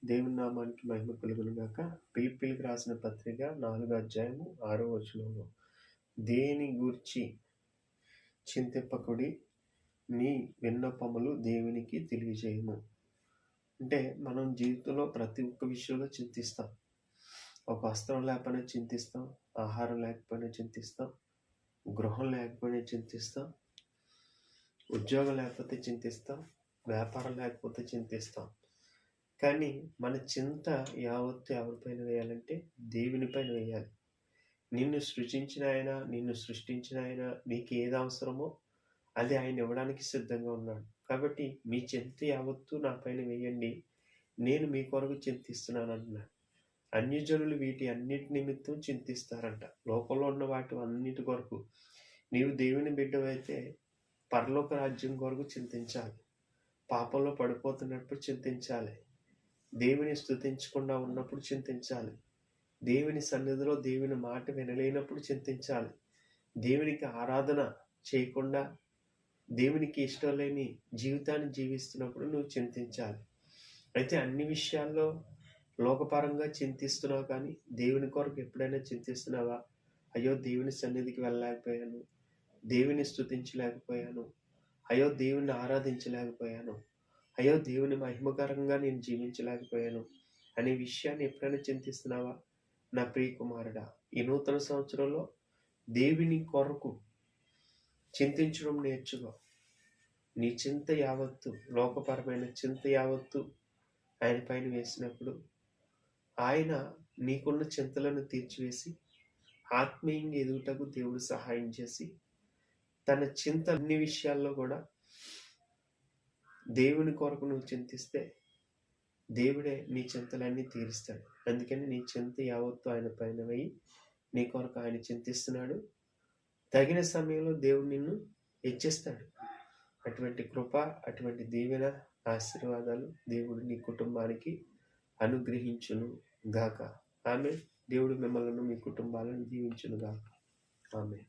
దేవుని నామానికి మహిమ కలుగును గాక. పిలిప్పీలకు రాసిన పత్రిక 4వ అధ్యాయము 6వ వచనంలో, దేని గూర్చి చింతింపకుడి, మీ విన్నపములు దేవునికి తెలియజేయము. అంటే మనం జీవితంలో ప్రతి ఒక్క విషయంలో చింతిస్తాం. ఒక వస్త్రం లేకపోయినా చింతిస్తాం, ఆహారం లేకపోయినా చింతిస్తాం, గృహం లేకపోయినా చింతిస్తాం, ఉద్యోగం లేకపోతే చింతిస్తాం, వ్యాపారం లేకపోతే చింతిస్తాం. కానీ మన చింత యావత్తు ఎవరిపైన వేయాలంటే దేవునిపైన వేయాలి. నిన్ను సృజించిన ఆయన, నిన్ను సృష్టించిన ఆయన, నీకు ఏది అవసరమో అది ఆయన ఇవ్వడానికి సిద్ధంగా ఉన్నాడు. కాబట్టి మీ చింత యావత్తు నా పైన వేయండి, నేను మీ కొరకు చింతిస్తున్నాను అంటున్నాడు. అన్యజనులు వీటి అన్నిటి నిమిత్తం చింతిస్తారంట. లోకంలో ఉన్న వాటి అన్నిటి కొరకు. నీవు దేవుని బిడ్డవైతే పరలోక రాజ్యం కొరకు చింతించాలి. పాపంలో పడిపోతున్నప్పుడు చింతించాలి. దేవుని స్తుతించకుండా ఉన్నప్పుడు చింతించాలి. దేవుని సన్నిధిలో దేవుని మాట వినలేనప్పుడు చింతించాలి. దేవునికి ఆరాధన చేయకుండా దేవునికి ఇష్టం లేని జీవితాన్ని జీవిస్తున్నప్పుడు నువ్వు చింతించాలి. అయితే అన్ని విషయాల్లో లోకపరంగా చింతిస్తున్నావు, కానీ దేవుని కొరకు ఎప్పుడైనా చింతిస్తున్నావా? అయ్యో దేవుని సన్నిధికి వెళ్ళలేకపోయాను, దేవుని స్తుతించలేకపోయాను, అయ్యో దేవుని ఆరాధించలేకపోయాను, అయ్యో దేవుని మహిమకరంగా నేను జీవించలేకపోయాను అనే విషయాన్ని ఎప్పుడైనా చింతిస్తున్నావా? నా ప్రియ కుమారుడా, ఈ నూతన సంవత్సరంలో దేవుని కొరకు చింతించడం నేర్చుకో. నీ చింత యావత్తు, లోకపరమైన చింత యావత్తు ఆయన పైన వేసినప్పుడు ఆయన నీకున్న చింతలను తీర్చివేసి ఆత్మీయంగా ఎదుగుటకు దేవుడు సహాయం చేసి, తన చింత అన్ని విషయాల్లో కూడా దేవుని కొరకు నువ్వు చింతిస్తే దేవుడే నీ చింతలన్నీ తీరుస్తాడు. అందుకని నీ చింత యావత్తు ఆయన పైన వేయి. నీ కొరకు ఆయన చింతిస్తున్నాడు. తగిన సమయంలో దేవుడు నిన్ను హెచ్చిస్తాడు. అటువంటి కృప, అటువంటి దీవెన, ఆశీర్వాదాలు దేవుడు నీ కుటుంబానికి అనుగ్రహించును గాక. ఆమె. దేవుడు మిమ్మల్ని, మీ కుటుంబాలను దీవించును గాక. ఆమె.